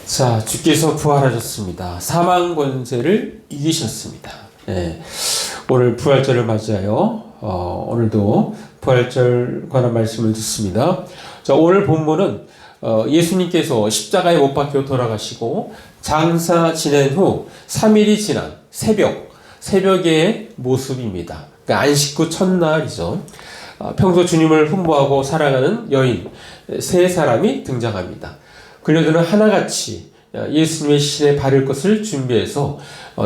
자, 주께서 부활하셨습니다. 사망 권세를 이기셨습니다. 네, 오늘 부활절을 맞이하여 오늘도 부활절 관한 말씀을 듣습니다. 자, 오늘 본문은 예수님께서 십자가에 못 박혀 돌아가시고 장사 지낸 후 3일이 지난 새벽의 모습입니다. 그러니까 안식 후 첫날이죠. 평소 주님을 흠모하고 살아가는 여인 세 사람이 등장합니다. 그녀들은 하나같이 예수님의 시신에 바를 것을 준비해서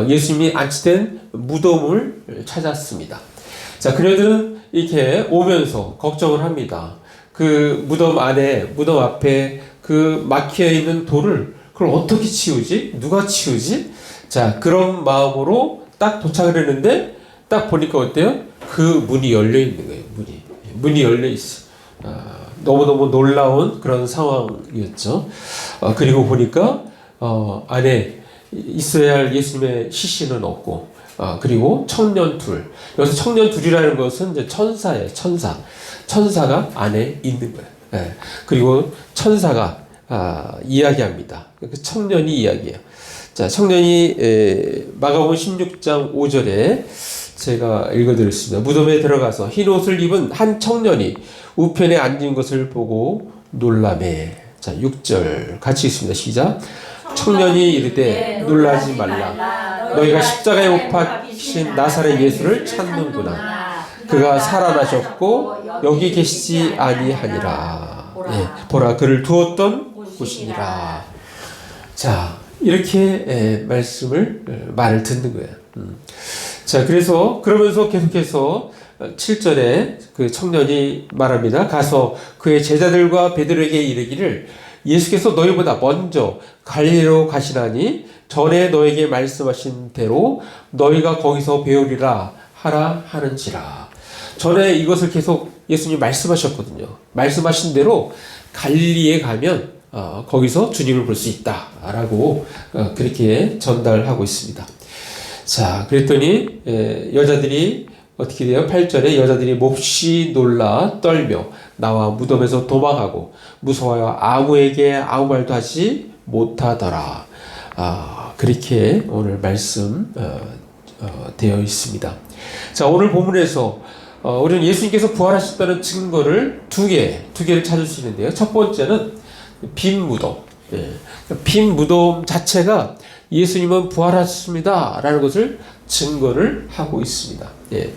예수님이 안치된 무덤을 찾았습니다. 자, 그녀들은 이렇게 오면서 걱정을 합니다. 그 무덤 앞에 그 막혀 있는 돌을 그걸 어떻게 치우지? 누가 치우지? 자, 그런 마음으로 딱 도착을 했는데 딱 보니까 어때요? 그 문이 열려 있는 거예요. 문이 열려 있어. 너무너무 놀라운 그런 상황이었죠. 그리고 보니까 안에 있어야 할 예수님의 시신은 없고, 그리고 청년 둘. 여기서 청년 둘이라는 것은 이제 천사예요. 천사가 안에 있는 거예요. 예. 그리고 천사가 이야기합니다. 그 청년이 이야기해요. 자, 청년이 마가복음 16장 5절에 제가 읽어드렸습니다. 무덤에 들어가서 흰 옷을 입은 한 청년이 우편에 앉은 것을 보고 놀라매. 자, 6절 같이 읽습니다. 시작. 청년이 이르되 놀라지 말라. 너희가 십자가에 못 박히신 나사렛 예수를 찾는구나. 그가 살아나셨고 여기 계시지 아니하니라. 예, 보라 그를 두었던 곳이니라. 자, 이렇게 말을 듣는 거예요. 자, 그러면서 계속해서 7절에 그 청년이 말합니다. 가서 그의 제자들과 베드로에게 이르기를 예수께서 너희보다 먼저 갈릴리로 가시나니 전에 너에게 말씀하신 대로 너희가 거기서 배우리라 하라 하는지라. 전에 이것을 계속 예수님이 말씀하셨거든요. 말씀하신 대로 갈릴리에 가면 거기서 주님을 볼 수 있다라고 그렇게 전달하고 있습니다. 자, 그랬더니 여자들이 어떻게 돼요? 8절에 여자들이 몹시 놀라 떨며 나와 무덤에서 도망하고 무서워하여 아무에게 아무 말도 하지 못하더라. 그렇게 오늘 말씀 되어 있습니다. 자, 오늘 본문에서 우리는 예수님께서 부활하셨다는 증거를 두 개를 찾을 수 있는데요. 첫 번째는 빈 무덤. 빈 무덤 자체가 예수님은 부활하셨습니다 라는 것을 증거를 하고 있습니다. 예.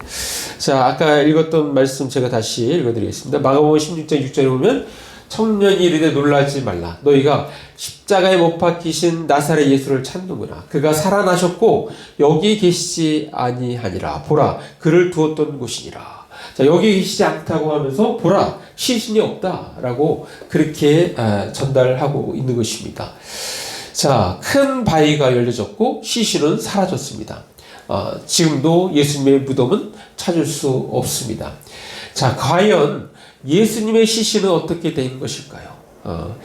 자, 아까 읽었던 말씀 제가 다시 읽어드리겠습니다. 마가복음 16장 6절에 보면 청년이 이르되 놀라지 말라. 너희가 십자가에 못 박히신 나사렛 예수를 찾는구나. 그가 살아나셨고 여기 계시지 아니하니라. 보라 그를 두었던 곳이니라. 자, 여기 계시지 않다고 하면서 보라 시신이 없다라고 그렇게 전달하고 있는 것입니다. 자, 큰 바위가 열려졌고 시신은 사라졌습니다. 지금도 예수님의 무덤은 찾을 수 없습니다. 자, 과연 예수님의 시신은 어떻게 된 것일까요?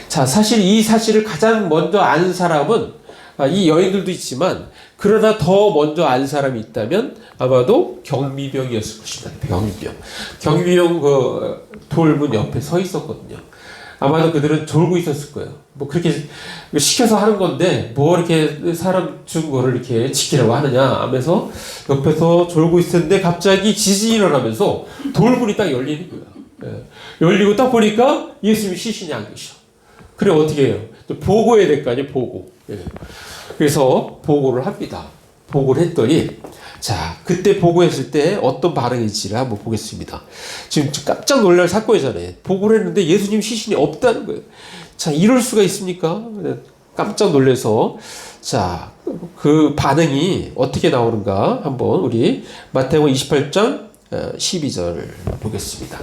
자, 사실 이 사실을 가장 먼저 안 사람은 이 여인들도 있지만 그러나 더 먼저 안 사람이 있다면 아마도 경비병이었을 것입니다. 경비병 그 돌문 옆에 서 있었거든요. 아마도 그들은 졸고 있었을 거예요. 뭐 그렇게 시켜서 하는 건데 뭐 이렇게 사람 죽은 거를 이렇게 지키라고 하느냐 하면서 옆에서 졸고 있었는데 갑자기 지진이 일어나면서 돌문이 딱 열리는 거예요. 예. 열리고 딱 보니까 예수님이 시신이 안 계셔. 그래 어떻게 해요? 보고해야 될 거 아니에요. 보고. 예. 그래서 보고를 합니다. 보고를 했더니 자, 그때 보고했을 때 어떤 반응인지를 한번 보겠습니다. 지금 깜짝 놀랄 사건이잖아요. 보고를 했는데 예수님 시신이 없다는 거예요. 자, 이럴 수가 있습니까? 깜짝 놀라서 자, 그 반응이 어떻게 나오는가 한번 우리 마태복음 28장 12절 보겠습니다.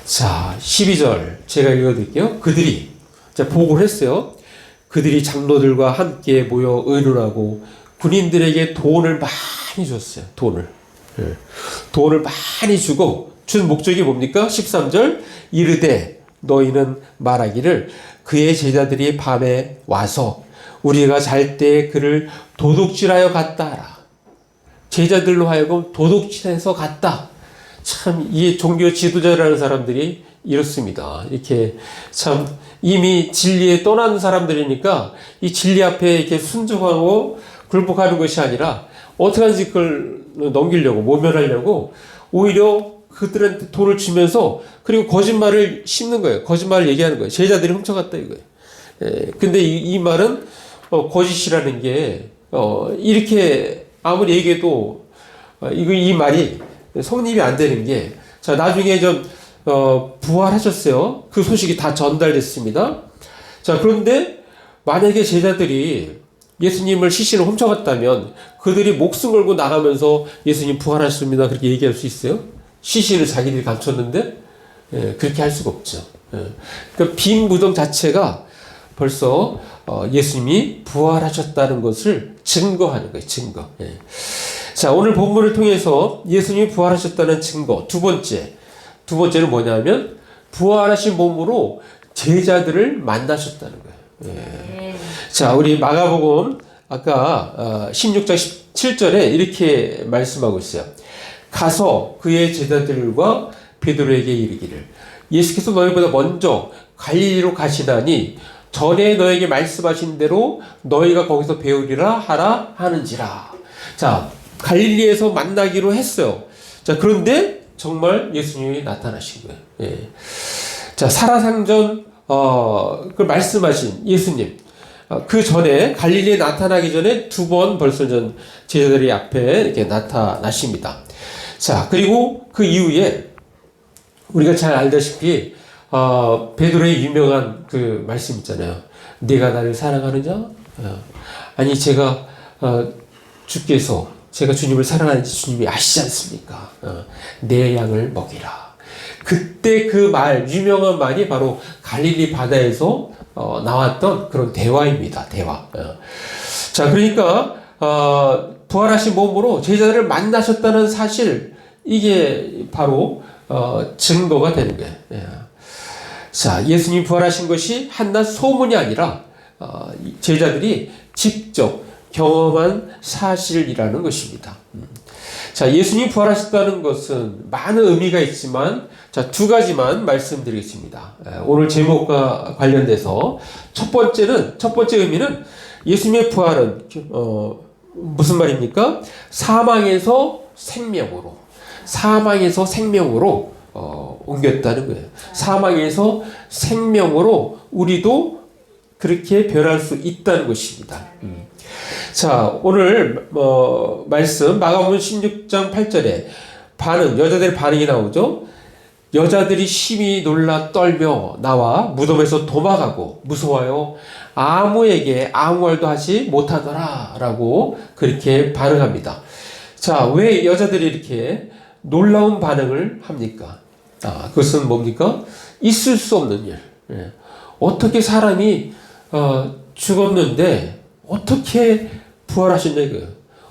자, 12절 제가 읽어드릴게요. 그들이 자, 보고를 했어요. 그들이 장로들과 함께 모여 의논하고 군인들에게 돈을 많이 줬어요. 돈을 많이 주고 준 목적이 뭡니까? 13절 이르되 너희는 말하기를 그의 제자들이 밤에 와서 우리가 잘 때 그를 도둑질하여 갔다 하라. 제자들로 하여금 도둑질해서 갔다. 참 이 종교 지도자라는 사람들이 이렇습니다. 이렇게 참 이미 진리에 떠난 사람들이니까 이 진리 앞에 이렇게 순종하고 굴복하는 것이 아니라 어떻게 하는지 그걸 넘기려고, 모면하려고 오히려 그들한테 돈을 주면서 그리고 거짓말을 심는 거예요. 거짓말을 얘기하는 거예요. 제자들이 훔쳐갔다 이거예요. 근데 이 말은 거짓이라는 게 이렇게 아무리 얘기해도 이 말이 성립이 안 되는 게, 자, 나중에 부활하셨어요. 그 소식이 다 전달됐습니다. 자, 그런데 만약에 제자들이 예수님을 시신을 훔쳐갔다면 그들이 목숨 걸고 나가면서 예수님 부활하셨습니다 그렇게 얘기할 수 있어요? 시신을 자기들이 감췄는데 그렇게 할 수가 없죠. 그러니까 빈 무덤 자체가 벌써 예수님이 부활하셨다는 것을 증거하는 거예요. 증거. 자, 오늘 본문을 통해서 예수님이 부활하셨다는 증거. 두 번째는 뭐냐면 부활하신 몸으로 제자들을 만나셨다는 거예요. 자, 우리 마가복음 아까 16장 17절에 이렇게 말씀하고 있어요. 가서 그의 제자들과 베드로에게 이르기를 예수께서 너희보다 먼저 갈릴리로 가시나니 전에 너에게 말씀하신 대로 너희가 거기서 배우리라 하라 하는지라. 자, 갈릴리에서 만나기로 했어요. 자, 그런데 정말 예수님이 나타나신 거예요. 자, 살아상전 그 말씀하신 예수님. 그 전에 갈릴리에 나타나기 전에 두 번 벌써 제자들이 앞에 이렇게 나타나십니다. 자, 그리고 그 이후에 우리가 잘 알다시피 베드로의 유명한 그 말씀 있잖아요. 네가 나를 사랑하느냐? 아니 제가 주님을 사랑하는지 주님이 아시지 않습니까? 내 양을 먹이라. 그때 그 유명한 말이 바로 갈릴리 바다에서 나왔던 그런 대화입니다. 대화. 자, 그러니까 부활하신 몸으로 제자들을 만나셨다는 사실, 이게 바로 증거가 되는 거예요. 자, 예수님이 부활하신 것이 한낱 소문이 아니라 제자들이 직접 경험한 사실이라는 것입니다. 자, 예수님이 부활하셨다는 것은 많은 의미가 있지만, 자, 두 가지만 말씀드리겠습니다. 오늘 제목과 관련돼서 첫 번째 의미는 예수님의 부활은 무슨 말입니까? 사망에서 생명으로 옮겼다는 거예요. 사망에서 생명으로 우리도 그렇게 변할 수 있다는 것입니다. 자, 오늘 말씀 마가복음 16장 8절에 여자들의 반응이 나오죠. 여자들이 심히 놀라 떨며 나와 무덤에서 도망하고 무서워요. 아무에게 아무 말도 하지 못하더라 라고 그렇게 반응합니다. 자, 왜 여자들이 이렇게 놀라운 반응을 합니까? 그것은 뭡니까? 있을 수 없는 일. 어떻게 사람이 죽었는데 어떻게 부활하셨냐 이거예요.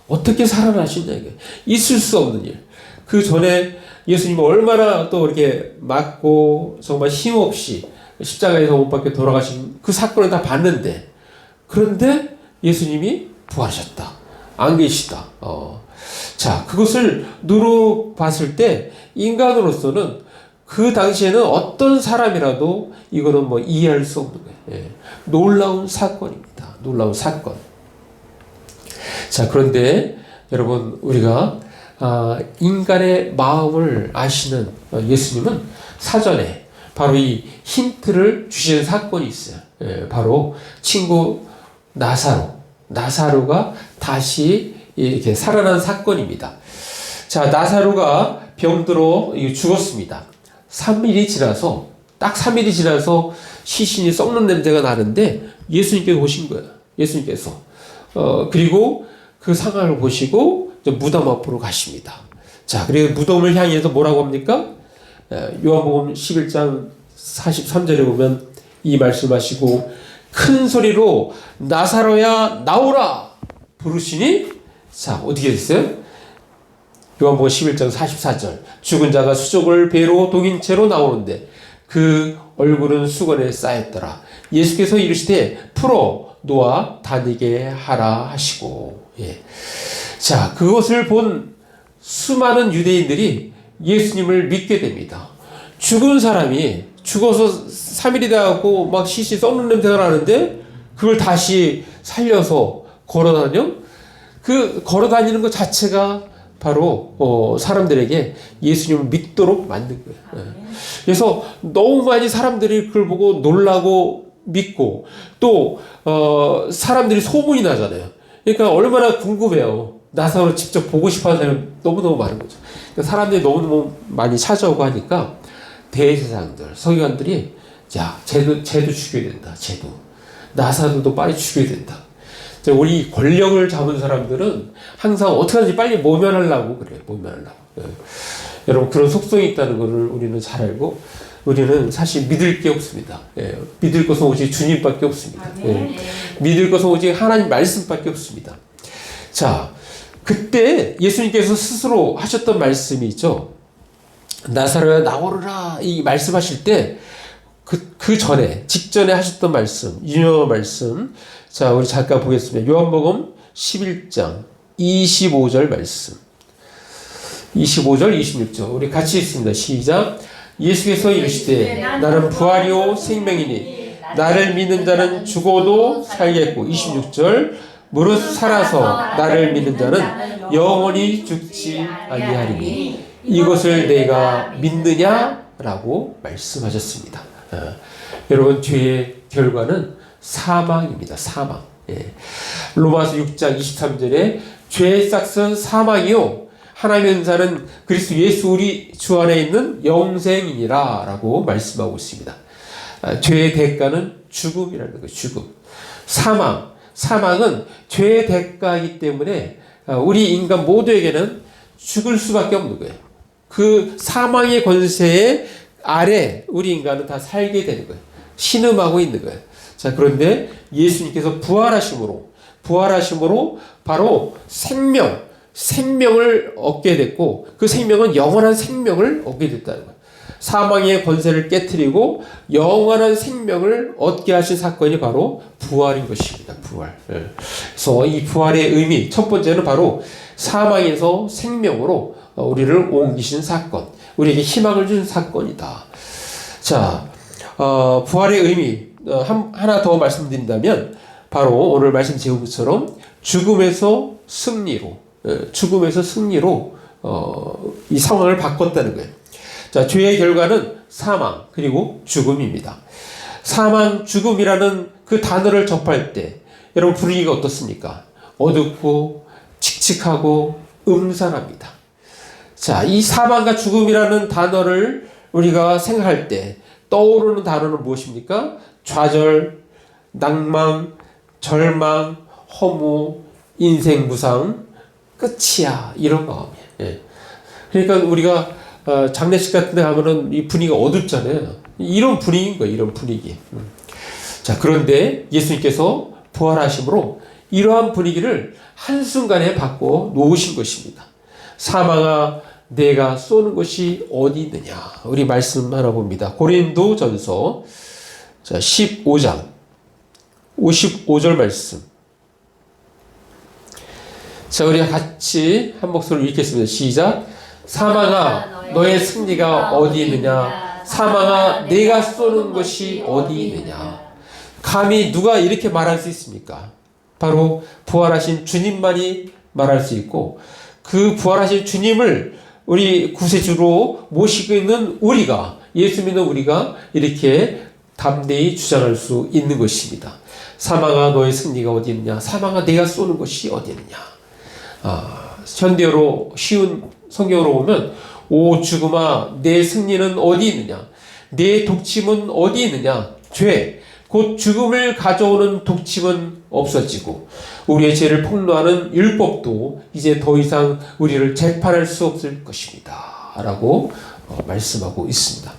어떻게 살아나셨냐 이거예요. 있을 수 없는 일. 그 전에 예수님이 얼마나 또 이렇게 맞고 정말 힘없이 십자가에서 못 박혀 돌아가신 그 사건을 다 봤는데, 그런데 예수님이 부활하셨다. 안 계시다. 자, 그것을 눈으로 봤을 때 인간으로서는 그 당시에는 어떤 사람이라도 이거는 이해할 수 없는 거예요. 놀라운 사건입니다. 놀라운 사건. 자, 그런데 여러분, 우리가 인간의 마음을 아시는 예수님은 사전에 바로 이 힌트를 주시는 사건이 있어요. 바로 친구 나사로가 다시 이렇게 살아난 사건입니다. 자, 나사로가 병들어 죽었습니다. 3일이 지나서, 딱 3일이 지나서 시신이 썩는 냄새가 나는데 예수님께서 오신 거예요. 예수님께서. 그리고 그 상황을 보시고 무덤 앞으로 가십니다. 자, 그리고 무덤을 향해서 뭐라고 합니까? 요한복음 11장 43절에 보면 이 말씀하시고 큰 소리로 나사로야 나오라 부르시니, 자, 어떻게 됐어요? 요한복음 11장 44절 죽은 자가 수족을 배로 동인 채로 나오는데 그 얼굴은 수건에 쌓였더라. 예수께서 이르시되 풀어 놓아 다니게 하라 하시고. 자, 그것을 본 수많은 유대인들이 예수님을 믿게 됩니다. 죽은 사람이 죽어서 3일이 돼갖고 막 시시 썩는 냄새가 나는데 그걸 다시 살려서 걸어다녀? 그 걸어다니는 것 자체가 바로 사람들에게 예수님을 믿도록 만든 거예요. 그래서 너무 많이 사람들이 그걸 보고 놀라고 믿고 또 사람들이 소문이 나잖아요. 그러니까 얼마나 궁금해요. 나사로 직접 보고 싶어하는 사람이 너무너무 많은 거죠. 그러니까 사람들이 너무너무 많이 찾아오고 하니까 대제사장들, 서기관들이 야, 쟤도 죽여야 된다. 쟤도. 나사들도 빨리 죽여야 된다. 우리 권력을 잡은 사람들은 항상 어떻게 하든지 빨리 모면하려고 그래요. 모면하려고. 예. 여러분 그런 속성이 있다는 것을 우리는 잘 알고 우리는 사실 믿을 게 없습니다. 예. 믿을 것은 오직 주님밖에 없습니다. 예. 믿을 것은 오직 하나님 말씀밖에 없습니다. 자, 그때 예수님께서 스스로 하셨던 말씀이 있죠. 나사로야 나오르라 이 말씀하실 때 그 전에 직전에 하셨던 말씀, 유명한 말씀. 자, 우리 잠깐 보겠습니다. 요한복음 11장 25절 말씀. 25절, 26절. 우리 같이 읽습니다. 시작. 예수께서 이르시되 나는 부활이요 생명이니 나를 믿는 자는 죽어도 살겠고. 26절. 무릇 살아서 나를 믿는 자는 영원히 죽지 아니하리니 이것을 내가 믿느냐라고 말씀하셨습니다. 여러분 죄의 결과는 사망입니다. 사망. 예. 로마서 6장 23절에 죄의 싹은 사망이요 하나님의 은사는 그리스도 예수 우리 주 안에 있는 영생이니라 라고 말씀하고 있습니다. 죄의 대가는 죽음이라는 거예요. 죽음. 사망은 죄의 대가이기 때문에 우리 인간 모두에게는 죽을 수밖에 없는 거예요. 그 사망의 권세에 아래 우리 인간은 다 살게 되는 거예요. 신음하고 있는 거예요. 자, 그런데 예수님께서 부활하심으로 바로 생명을 얻게 됐고 그 생명은 영원한 생명을 얻게 됐다는 거예요. 사망의 권세를 깨트리고 영원한 생명을 얻게 하신 사건이 바로 부활인 것입니다. 부활. 그래서 이 부활의 의미 첫 번째는 바로 사망에서 생명으로 우리를 옮기신 사건, 우리에게 희망을 준 사건이다. 자, 부활의 의미 하나 더 말씀드린다면 바로 오늘 말씀 제목처럼 죽음에서 승리로 이 상황을 바꿨다는 거예요. 자, 죄의 결과는 사망 그리고 죽음입니다. 사망, 죽음이라는 그 단어를 접할 때 여러분 분위기가 어떻습니까? 어둡고 칙칙하고 음산합니다. 자, 이 사망과 죽음이라는 단어를 우리가 생각할 때 떠오르는 단어는 무엇입니까? 좌절, 낭망, 절망, 허무, 인생 무상, 끝이야 이런 마음이에요. 예. 그러니까 우리가 장례식 같은 데 가면은 이 분위기가 어둡잖아요. 이런 분위기인 거예요. 이런 분위기. 자, 그런데 예수님께서 부활하심으로 이러한 분위기를 한순간에 바꿔 놓으신 것입니다. 사망아 내가 쏘는 것이 어디 있느냐. 우리 말씀 하나 봅니다. 고린도전서 15장 55절 말씀. 자, 우리 같이 한 목소리로 읽겠습니다. 시작. 사망아 너의 승리가 어디 있느냐. 사망아 내가 쏘는 것이 어디 있느냐. 감히 누가 이렇게 말할 수 있습니까? 바로 부활하신 주님만이 말할 수 있고 그 부활하신 주님을 우리 구세주로 모시고 있는 우리가, 예수 믿는 우리가 이렇게 담대히 주장할 수 있는 것입니다. 사망아 너의 승리가 어디 있느냐. 사망아 내가 쏘는 것이 어디 있느냐. 현대어로 쉬운 성경으로 보면 오 죽음아 내 승리는 어디 있느냐. 내 독침은 어디 있느냐. 죄 곧 죽음을 가져오는 독침은 없어지고 우리의 죄를 폭로하는 율법도 이제 더 이상 우리를 재판할 수 없을 것입니다. 라고 말씀하고 있습니다.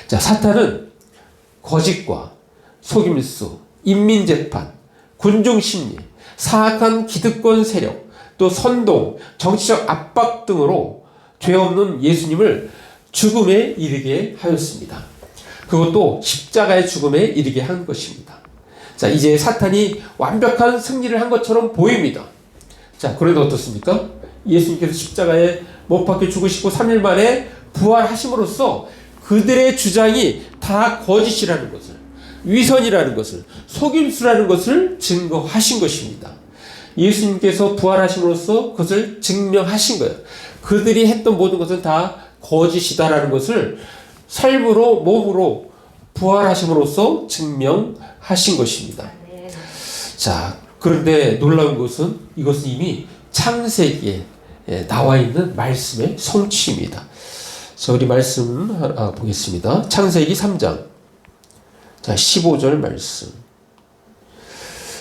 자, 사탄은 거짓과 속임수, 인민재판, 군중심리, 사악한 기득권 세력, 또 선동, 정치적 압박 등으로 죄 없는 예수님을 죽음에 이르게 하였습니다. 그것도 십자가의 죽음에 이르게 한 것입니다. 자, 이제 사탄이 완벽한 승리를 한 것처럼 보입니다. 자, 그런데 어떻습니까? 예수님께서 십자가에 못 박혀 죽으시고 3일 만에 부활하심으로써 그들의 주장이 다 거짓이라는 것을, 위선이라는 것을, 속임수라는 것을 증거하신 것입니다. 예수님께서 부활하심으로써 그것을 증명하신 거예요. 그들이 했던 모든 것은 다 거짓이다라는 것을 삶으로, 몸으로 부활하심으로써 증명하신 것입니다. 자, 그런데 놀라운 것은 이것은 이미 창세기에 나와 있는 말씀의 성취입니다. 자, 우리 말씀 보겠습니다. 창세기 3장. 자, 15절 말씀.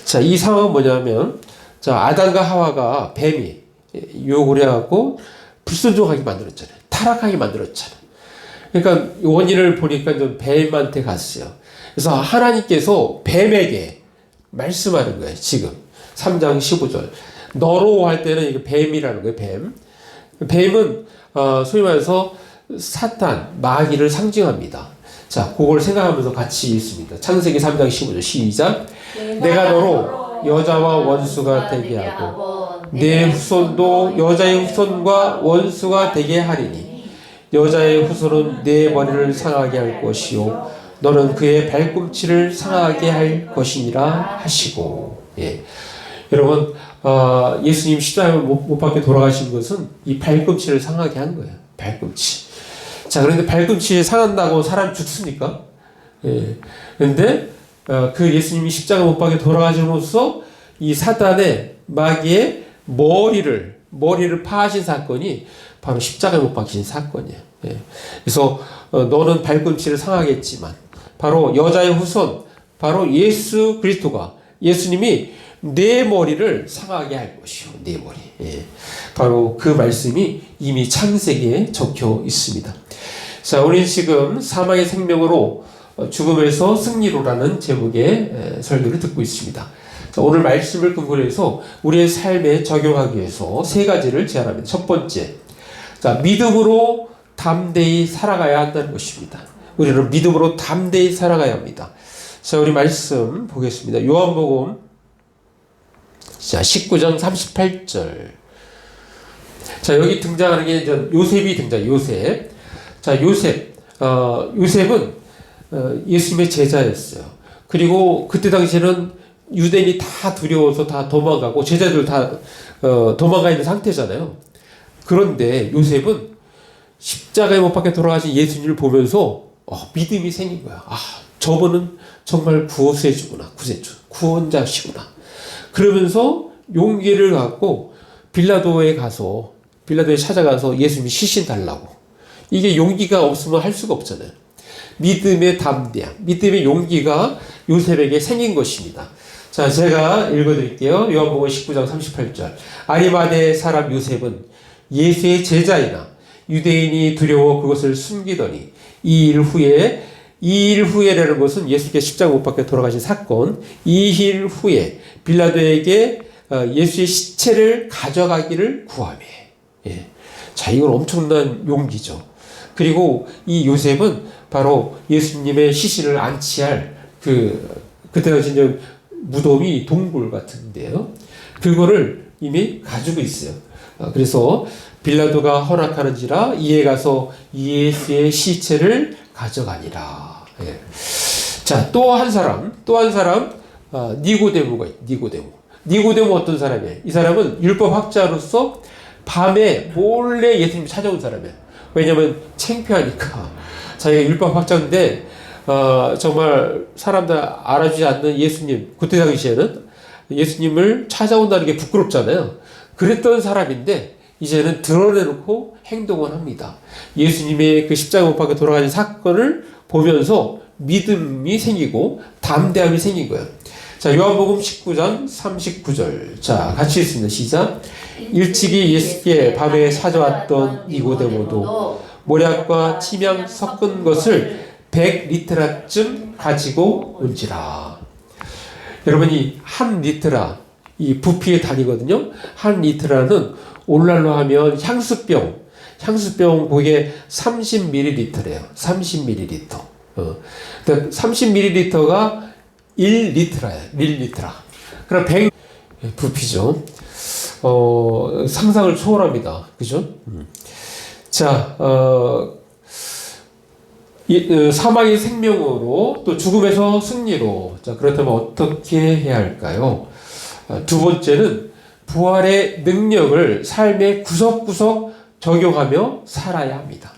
자, 이 상황은 뭐냐면, 자, 아담과 하와가 뱀이 유혹을 해갖고 불순종하게 만들었잖아요. 타락하게 만들었잖아요. 그러니까 원인을 보니까 좀 뱀한테 갔어요. 그래서 하나님께서 뱀에게 말씀하는 거예요. 지금 3장 15절. 너로 할 때는 이게 뱀이라는 거예요. 뱀. 뱀은 소위 말해서 사탄, 마귀를 상징합니다. 자, 그걸 생각하면서 같이 읽습니다. 창세기 3장 15절 시작. 내가 너로 여자와 원수가 되게 하고 내 후손도 여자의 후손과 원수가 되게 하리니 여자의 후손은 내 머리를 상하게 할 것이요 너는 그의 발꿈치를 상하게 할 것이니라 하시고. 예. 여러분, 예수님 십자가에 못 박혀 돌아가신 것은 이 발꿈치를 상하게 한 거예요. 발꿈치. 자, 그런데 발꿈치 상한다고 사람 죽습니까? 예. 그런데 그 예수님이 십자가 못 박혀 돌아가심으로써 이 사단의 마귀의 머리를 파하신 사건이 바로 십자가에 못 박히신 사건이에요. 예. 그래서 너는 발꿈치를 상하겠지만 바로 여자의 후손, 바로 예수 그리스도가, 예수님이 내 머리를 상하게 할 것이요. 내 머리. 예. 바로 그 말씀이 이미 창세기에 적혀 있습니다. 자, 우리는 지금 사망의 생명으로 죽음에서 승리로라는 제목의 설교를 듣고 있습니다. 자, 오늘 말씀을 근거로 해서 우리의 삶에 적용하기 위해서 세 가지를 제안합니다. 첫 번째, 자, 믿음으로 담대히 살아가야 한다는 것입니다. 우리는 믿음으로 담대히 살아가야 합니다. 자, 우리 말씀 보겠습니다. 요한복음 자, 19장 38절. 자, 여기 등장하는 게 요셉이 등장해요. 요셉. 자, 요셉은 예수님의 제자였어요. 그리고 그때 당시에는 유대인이 다 두려워서 다 도망가고 제자들 다 도망가 있는 상태잖아요. 그런데 요셉은 십자가에 못 박혀 돌아가신 예수님을 보면서 믿음이 생긴 거야. 아, 저분은 정말 구세주구나. 구원자시구나. 그러면서 용기를 갖고 빌라도에 찾아가서 예수님이 시신 달라고. 이게 용기가 없으면 할 수가 없잖아요. 믿음의 담대함, 믿음의 용기가 요셉에게 생긴 것입니다. 자, 제가 읽어드릴게요. 요한복음 19장 38절. 아리마대 사람 요셉은 예수의 제자이나 유대인이 두려워 그것을 숨기더니 이 일 후에라는 것은 예수께 십자가 못 박혀 돌아가신 사건, 이 일 후에 빌라도에게 예수의 시체를 가져가기를 구하매. 예. 자, 이건 엄청난 용기죠. 그리고 이 요셉은 바로 예수님의 시신을 안치할 그때 당시 이제 무덤이 동굴 같은데요. 그거를 이미 가지고 있어요. 그래서 빌라도가 허락하는지라 이에 가서 예수의 시체를 가져가니라. 예. 자, 또 한 사람, 니고데모가 있어요. 니고데모 어떤 사람이에요? 이 사람은 율법학자로서 밤에 몰래 예수님 찾아온 사람이에요. 왜냐면 창피하니까. 자기가 율법학자인데 정말 사람들 알아주지 않는 예수님, 그때 당시에는 예수님을 찾아온다는 게 부끄럽잖아요. 그랬던 사람인데 이제는 드러내놓고 행동을 합니다. 예수님의 그 십자가 못 박혀 돌아가신 사건을 보면서 믿음이 생기고 담대함이 생긴 거예요. 자, 요한복음 19장 39절. 자, 같이 읽습니다. 시작. 일찍이 예수께 밤에 찾아왔던 니고데모도 모략과 침향 섞은 것을 100리트라쯤 가지고 온지라. 여러분이 한 리트라, 이 부피의 단위거든요. 한 리트라는 오늘날로 하면 향수병 그게 30ml래요. 30ml. 30ml가 1리트라예요. 1리트라. 그럼 100 부피죠. 상상을 초월합니다. 그죠? 자, 사망의 생명으로 또 죽음에서 승리로. 자, 그렇다면 어떻게 해야 할까요? 두 번째는 부활의 능력을 삶의 구석구석 적용하며 살아야 합니다.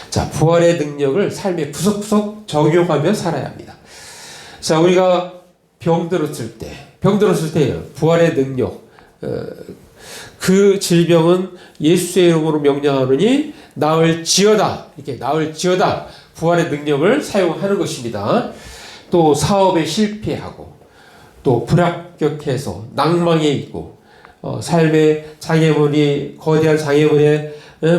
자, 부활의 능력을 삶의 구석구석 적용하며 살아야 합니다. 자, 우리가 병들었을 때 부활의 능력, 그 질병은 예수의 이름으로 명령하노니 나을지어다. 이렇게 나을지어다. 부활의 능력을 사용하는 것입니다. 또 사업에 실패하고 또 불합격해서 낭망에 있고 삶의 장애물이 거대한 장애물에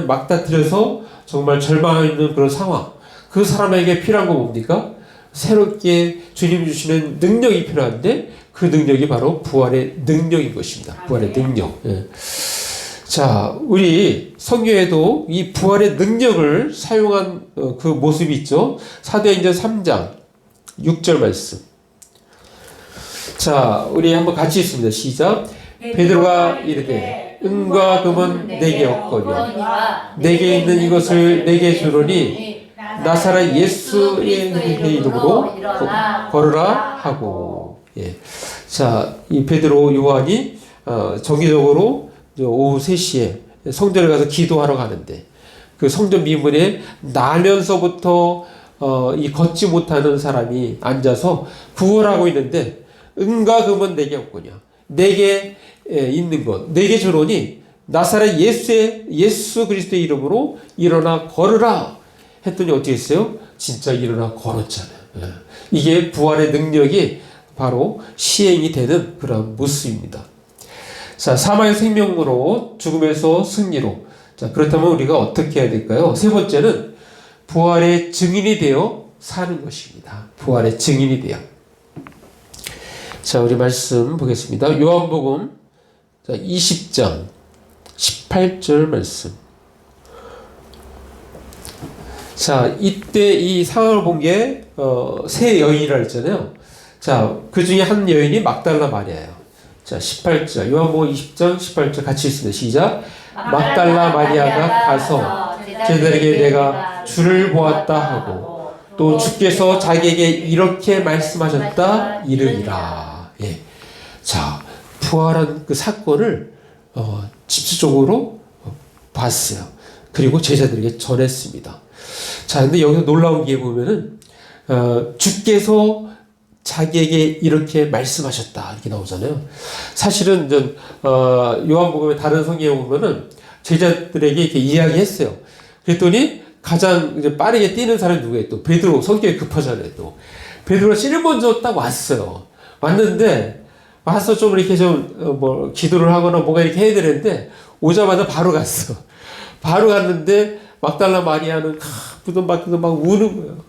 막다트려서 정말 절망하는 그런 상황. 그 사람에게 필요한 거 뭡니까? 새롭게 주님 주시는 능력이 필요한데 그 능력이 바로 부활의 능력인 것입니다. 부활의 능력. 자, 우리 성경에도 이 부활의 능력을 사용한 그 모습이 있죠. 사도행전 3장 6절 말씀. 자, 우리 한번 같이 읽습니다. 시작. 베드로가 이르되 은과 금은 내게 없거니와 내게 있는 이것을 내게 주노니 나사렛 예수의 이름으로 걸으라 하고. 예. 자, 이 베드로 요한이 정기적으로 오후 3시에 성전에 가서 기도하러 가는데 그 성전 미문에 나면서부터 이 걷지 못하는 사람이 앉아서 구걸하고 있는데 은과 금은 내게 없거냐 내게 있는 것 내게 주노니 나사렛 예수 그리스도의 이름으로 일어나 걸으라 했더니 어떻게 했어요? 진짜 일어나 걸었잖아요. 이게 부활의 능력이 바로 시행이 되는 그런 모습입니다. 자, 사망의 생명으로 죽음에서 승리로. 자, 그렇다면 우리가 어떻게 해야 될까요? 세 번째는 부활의 증인이 되어 사는 것입니다. 부활의 증인이 되어. 자, 우리 말씀 보겠습니다. 요한복음 20장 18절 말씀. 자, 이때 이 상황을 본 게 세 여인이라 했잖아요. 자, 그 중에 한 여인이 막달라 마리아예요. 자, 18절 요한복음 20장 18절 같이 읽습니다. 시작. 막달라 마리아가 가서 제자들에게 내가 주를 보았다 하고 또 주께서 자기에게 이렇게 말씀하셨다 이르니라. 예. 자, 부활한 그 사건을 집중적으로 봤어요. 그리고 제자들에게 전했습니다. 자, 근데 여기서 놀라운 게 보면은 주께서 자기에게 이렇게 말씀하셨다 이렇게 나오잖아요. 사실은 요한복음의 다른 성경에 보면은 제자들에게 이렇게 이야기했어요. 그랬더니 가장 이제 빠르게 뛰는 사람이 누구예요? 또 베드로. 성격이 급하잖아요. 또 베드로가 제일 먼저 딱 왔어요. 왔는데 와서 좀 이렇게 뭐 기도를 하거나 뭔가 이렇게 해야 되는데 오자마자 바로 갔어. 바로 갔는데 막달라 마리아는 부둥박둥 막 우는 거예요.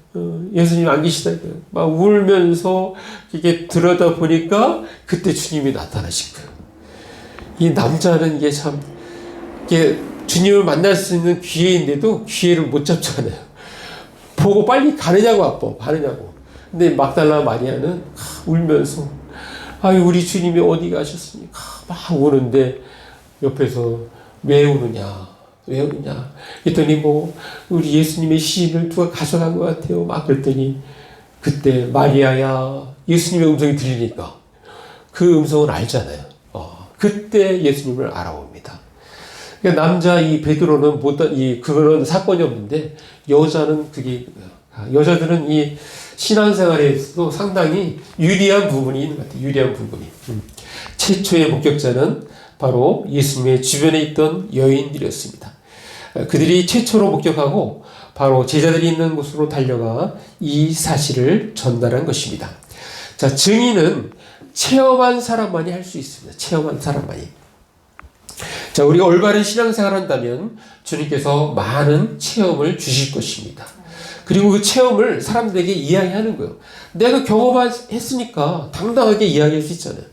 예수님 안 계시다니까. 막 울면서 이게 들여다 보니까 그때 주님이 나타나신 거예요. 이 남자는 이게 참 이게 주님을 만날 수 있는 기회인데도 기회를 못 잡잖아요. 보고 빨리 가느냐고 가느냐고. 근데 막달라 마리아는 울면서 아유 우리 주님이 어디 가셨습니까? 막 우는데 옆에서 왜 우느냐? 왜 우냐? 했더니 뭐 우리 예수님의 시신을 누가 가져간 것 같아요. 막 그랬더니 그때 마리아야 예수님의 음성이 들리니까 그 음성은 알잖아요. 그때 예수님을 알아봅니다. 그러니까 남자 이 베드로는 그런 사건이 없는데 여자는 그게 여자들은 이 신앙생활에서도 상당히 유리한 부분이 있는 것 같아요. 유리한 부분이. 최초의 목격자는 바로 예수님의 주변에 있던 여인들이었습니다. 그들이 최초로 목격하고 바로 제자들이 있는 곳으로 달려가 이 사실을 전달한 것입니다. 자, 증인은 체험한 사람만이 할 수 있습니다. 체험한 사람만이. 자, 우리가 올바른 신앙생활을 한다면 주님께서 많은 체험을 주실 것입니다. 그리고 그 체험을 사람들에게 이야기하는 거예요. 내가 경험했으니까 당당하게 이야기할 수 있잖아요.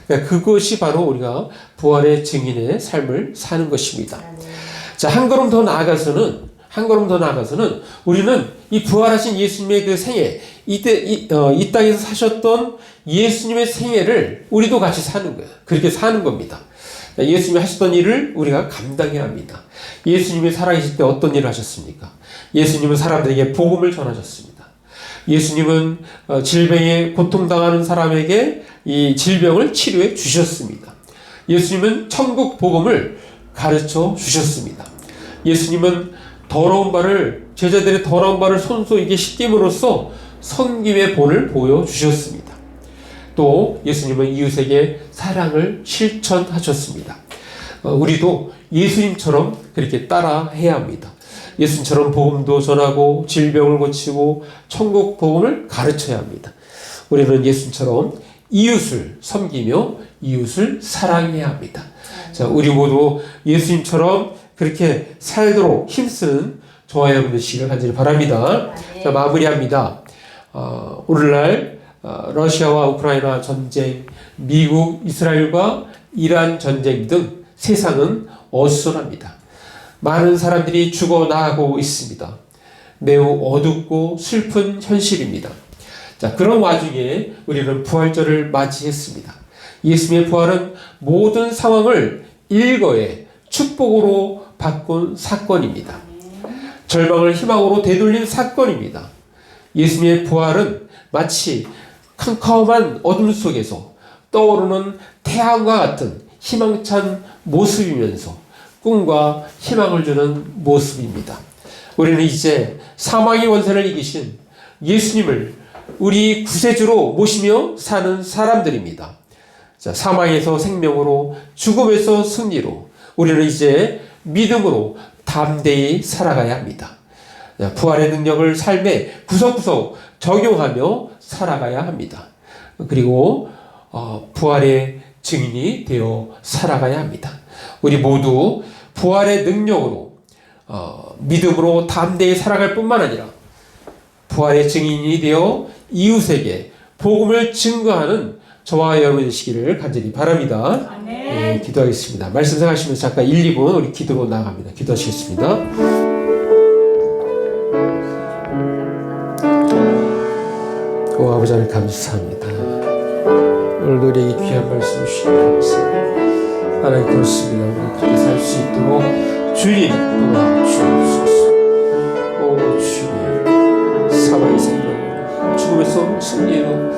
그러니까 그것이 바로 우리가 부활의 증인의 삶을 사는 것입니다. 자, 한 걸음 더 나아가서는 우리는 이 부활하신 예수님의 그 생애, 이 땅에서 사셨던 예수님의 생애를 우리도 같이 사는 거예요. 그렇게 사는 겁니다. 예수님이 하셨던 일을 우리가 감당해야 합니다. 예수님이 살아계실 때 어떤 일을 하셨습니까? 예수님은 사람들에게 복음을 전하셨습니다. 예수님은 질병에 고통당하는 사람에게 이 질병을 치료해 주셨습니다. 예수님은 천국 복음을 가르쳐 주셨습니다. 예수님은 제자들의 더러운 발을 손수에게 씻김으로써 섬김의 본을 보여주셨습니다. 또 예수님은 이웃에게 사랑을 실천하셨습니다. 우리도 예수님처럼 그렇게 따라해야 합니다. 예수님처럼 복음도 전하고 질병을 고치고 천국 복음을 가르쳐야 합니다. 우리는 예수님처럼 이웃을 섬기며 이웃을 사랑해야 합니다. 자, 우리 모두 예수님처럼 그렇게 살도록 힘쓰는 저와 여러분 되시기를 간절히 바랍니다. 자, 마무리합니다. 오늘날 러시아와 우크라이나 전쟁, 미국, 이스라엘과 이란 전쟁 등 세상은 어수선합니다. 많은 사람들이 죽어나가고 있습니다. 매우 어둡고 슬픈 현실입니다. 자, 그런 와중에 우리는 부활절을 맞이했습니다. 예수님의 부활은 모든 상황을 일거에 축복으로 바꾼 사건입니다. 절망을 희망으로 되돌린 사건입니다. 예수님의 부활은 마치 캄캄한 어둠 속에서 떠오르는 태양과 같은 희망찬 모습이면서 꿈과 희망을 주는 모습입니다. 우리는 이제 사망의 권세를 이기신 예수님을 우리 구세주로 모시며 사는 사람들입니다. 자, 사망에서 생명으로, 죽음에서 승리로 우리는 이제 믿음으로 담대히 살아가야 합니다. 부활의 능력을 삶에 구석구석 적용하며 살아가야 합니다. 그리고 부활의 증인이 되어 살아가야 합니다. 우리 모두 부활의 능력으로 믿음으로 담대히 살아갈 뿐만 아니라 부활의 증인이 되어 이웃에게 복음을 증거하는 저와 여러분 되시기를 간절히 바랍니다. 네, 기도하겠습니다. 말씀 생각하시면서 잠깐 1, 2분 우리 기도로 나아갑니다. 기도하시겠습니다. 오 아버지 하나님 감사합니다. 오늘도 우리에게 귀한 말씀 주시니 감사합니다. 하나님 그렇습니다. 우리 그렇게 살 수 있도록 주님 도와주옵소서. 오 주님 사망의 생명 죽음에서 승리로